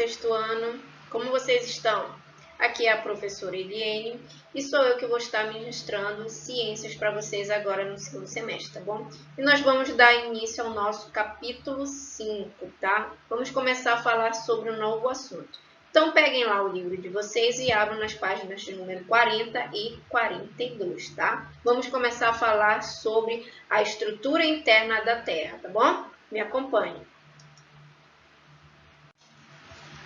sexto ano, como vocês estão? Aqui é a professora Eliane e sou eu que vou estar ministrando ciências para vocês agora no segundo semestre, tá bom? E nós vamos dar início ao nosso capítulo 5, tá? Vamos começar a falar sobre um novo assunto. Então, peguem lá o livro de vocês e abram nas páginas de número 40 e 42, tá? Vamos começar a falar sobre a estrutura interna da Terra, tá bom? Me acompanhe.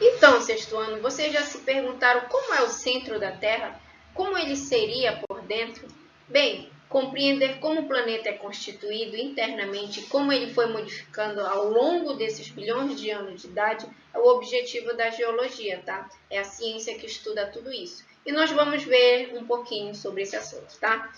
Então, sexto ano, vocês já se perguntaram como é o centro da Terra? Como ele seria por dentro? Bem, compreender como o planeta é constituído internamente e como ele foi modificando ao longo desses bilhões de anos de idade é o objetivo da geologia, tá? É a ciência que estuda tudo isso. E nós vamos ver um pouquinho sobre esse assunto, tá?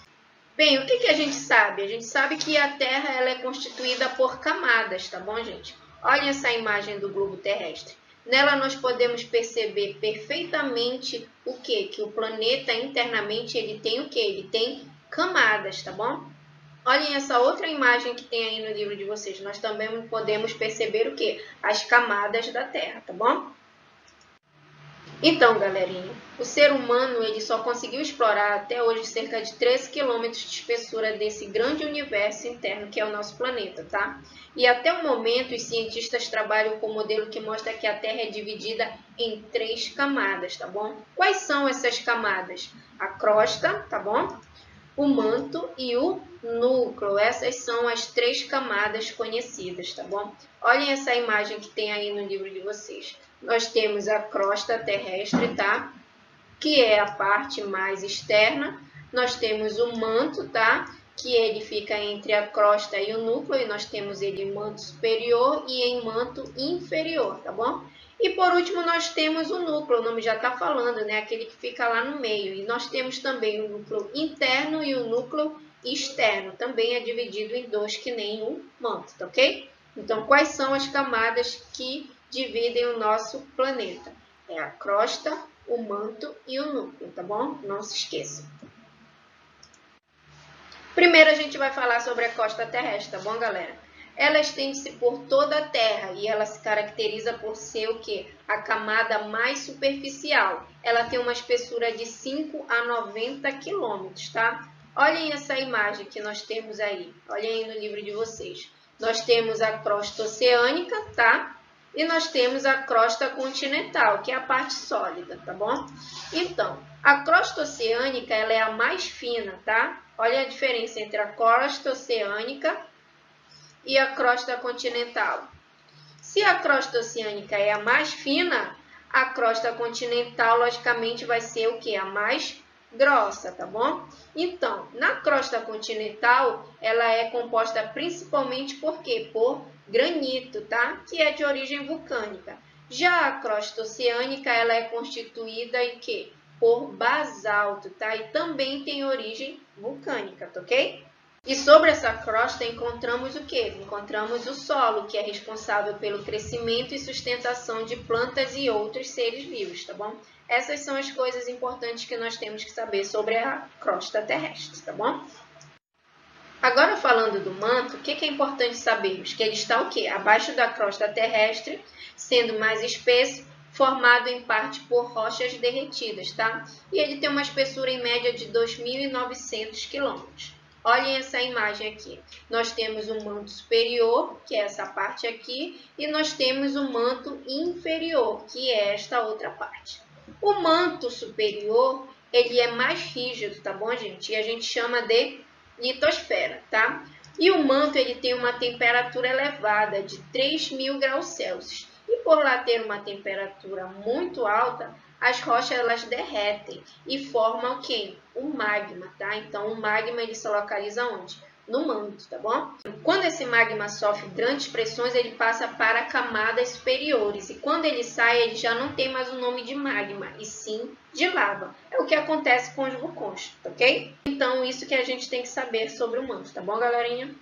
Bem, o que a gente sabe? A gente sabe que a Terra ela é constituída por camadas, tá bom, gente? Olha essa imagem do globo terrestre. Nela nós podemos perceber perfeitamente o quê? Que o planeta internamente ele tem o quê? Ele tem camadas, tá bom? Olhem essa outra imagem que tem aí no livro de vocês. Nós também podemos perceber o quê? As camadas da Terra, tá bom? Então, galerinha, o ser humano ele só conseguiu explorar até hoje cerca de 13 quilômetros de espessura desse grande universo interno que é o nosso planeta, tá? E até o momento os cientistas trabalham com um modelo que mostra que a Terra é dividida em 3 camadas, tá bom? Quais são essas camadas? A crosta, tá bom? O manto e o núcleo. Essas são as 3 camadas conhecidas, tá bom? Olhem essa imagem que tem aí no livro de vocês. Nós temos a crosta terrestre, tá? Que é a parte mais externa. Nós temos o manto, tá? Que ele fica entre a crosta e o núcleo. E nós temos ele em manto superior e em manto inferior, tá bom? E por último, nós temos o núcleo, o nome já está falando, né? Aquele que fica lá no meio. E nós temos também o núcleo interno e o núcleo externo. Também é dividido em 2, que nem o manto, tá ok? Então, quais são as camadas que dividem o nosso planeta? É a crosta, o manto e o núcleo, tá bom? Não se esqueçam. Primeiro, a gente vai falar sobre a crosta terrestre, tá bom, galera? Ela estende-se por toda a Terra e ela se caracteriza por ser o quê? A camada mais superficial. Ela tem uma espessura de 5 a 90 quilômetros, tá? Olhem essa imagem que nós temos aí. Olhem aí no livro de vocês. Nós temos a crosta oceânica, tá? E nós temos a crosta continental, que é a parte sólida, tá bom? Então, a crosta oceânica ela é a mais fina, tá? Olha a diferença entre a crosta oceânica e a crosta continental. Se a crosta oceânica é a mais fina, a crosta continental, logicamente, vai ser o quê? A mais grossa, tá bom? Então, na crosta continental, ela é composta principalmente por quê? Por granito, tá? Que é de origem vulcânica. Já a crosta oceânica, ela é constituída em quê? Por basalto, tá? E também tem origem vulcânica, tá ok? E sobre essa crosta encontramos o quê? Encontramos o solo, que é responsável pelo crescimento e sustentação de plantas e outros seres vivos, tá bom? Essas são as coisas importantes que nós temos que saber sobre a crosta terrestre, tá bom? Agora falando do manto, o que é importante sabermos? Que ele está o quê? Abaixo da crosta terrestre, sendo mais espesso, formado em parte por rochas derretidas, tá? E ele tem uma espessura em média de 2.900 quilômetros. Olhem essa imagem aqui. Nós temos o manto superior, que é essa parte aqui, e nós temos o manto inferior, que é esta outra parte. O manto superior, ele é mais rígido, tá bom, gente? E a gente chama de litosfera, tá? E o manto, ele tem uma temperatura elevada de 3.000 graus Celsius. E por lá ter uma temperatura muito alta, as rochas elas derretem e formam quem? O magma, tá? Então, o magma ele se localiza onde? No manto, tá bom? Quando esse magma sofre grandes pressões, ele passa para camadas superiores. E quando ele sai, ele já não tem mais o nome de magma, e sim de lava. É o que acontece com os vulcões, tá ok? Então, isso que a gente tem que saber sobre o manto, tá bom, galerinha?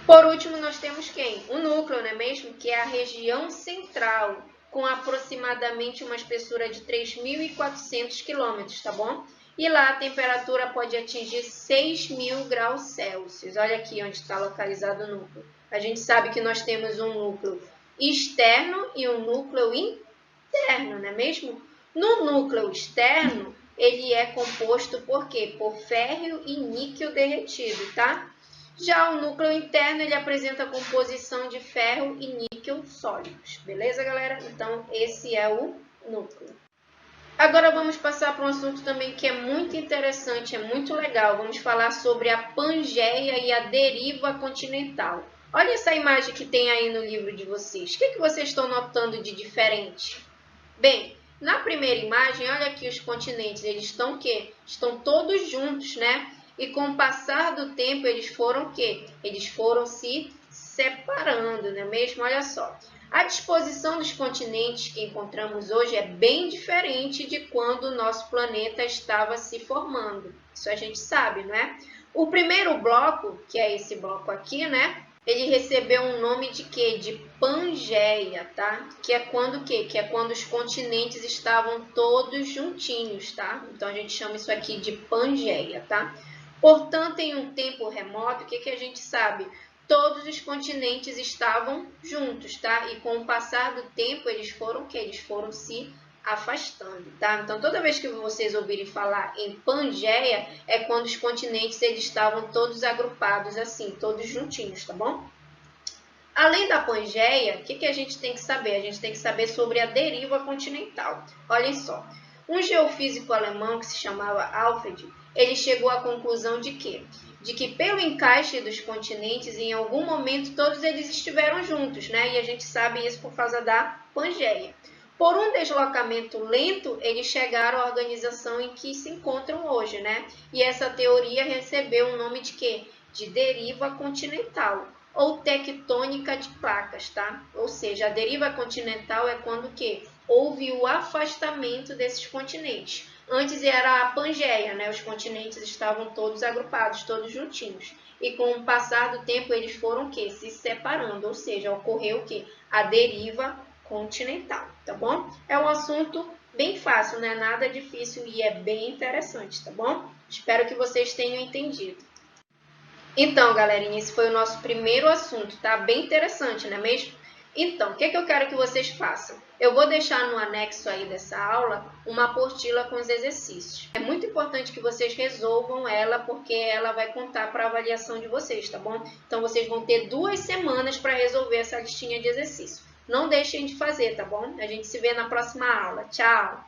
Por último, nós temos quem? O núcleo, não é mesmo? Que é a região central, com aproximadamente uma espessura de 3.400 quilômetros, tá bom? E lá a temperatura pode atingir 6.000 graus Celsius. Olha aqui onde está localizado o núcleo. A gente sabe que nós temos um núcleo externo e um núcleo interno, não é mesmo? No núcleo externo, ele é composto por quê? Por ferro e níquel derretido, tá? Já o núcleo interno, ele apresenta a composição de ferro e níquel sólidos. Beleza, galera? Então, esse é o núcleo. Agora vamos passar para um assunto também que é muito interessante, é muito legal. Vamos falar sobre a Pangeia e a deriva continental. Olha essa imagem que tem aí no livro de vocês. O que vocês estão notando de diferente? Bem, na primeira imagem, olha aqui os continentes. Eles estão o quê? Estão todos juntos, né? E com o passar do tempo, eles foram o quê? Eles foram se separando, não é mesmo? Olha só. A disposição dos continentes que encontramos hoje é bem diferente de quando o nosso planeta estava se formando. Isso a gente sabe, não é? O primeiro bloco, que é esse bloco aqui, né? Ele recebeu um nome de quê? De Pangeia, tá? Que é quando o quê? Que é quando os continentes estavam todos juntinhos, tá? Então a gente chama isso aqui de Pangeia, tá? Portanto, em um tempo remoto, o que a gente sabe? Todos os continentes estavam juntos, tá? E com o passar do tempo, eles foram o quê? Eles foram se afastando, tá? Então, toda vez que vocês ouvirem falar em Pangeia, é quando os continentes eles estavam todos agrupados assim, todos juntinhos, tá bom? Além da Pangeia, o que a gente tem que saber? A gente tem que saber sobre a deriva continental. Olhem só, um geofísico alemão que se chamava Alfred, ele chegou à conclusão de quê? De que pelo encaixe dos continentes, em algum momento, todos eles estiveram juntos, né? E a gente sabe isso por causa da Pangeia. Por um deslocamento lento, eles chegaram à organização em que se encontram hoje, né? E essa teoria recebeu o nome de quê? De deriva continental, ou tectônica de placas, tá? Ou seja, a deriva continental é quando o quê? Houve o afastamento desses continentes. Antes era a Pangeia, né? Os continentes estavam todos agrupados, todos juntinhos. E com o passar do tempo, eles foram o quê? Se separando, ou seja, ocorreu o quê? A deriva continental, tá bom? É um assunto bem fácil, não é nada difícil e é bem interessante, tá bom? Espero que vocês tenham entendido. Então, galerinha, esse foi o nosso primeiro assunto, tá? Bem interessante, não é mesmo? Então, o que eu quero que vocês façam? Eu vou deixar no anexo aí dessa aula uma apostila com os exercícios. É muito importante que vocês resolvam ela, porque ela vai contar para a avaliação de vocês, tá bom? Então, vocês vão ter 2 semanas para resolver essa listinha de exercícios. Não deixem de fazer, tá bom? A gente se vê na próxima aula. Tchau!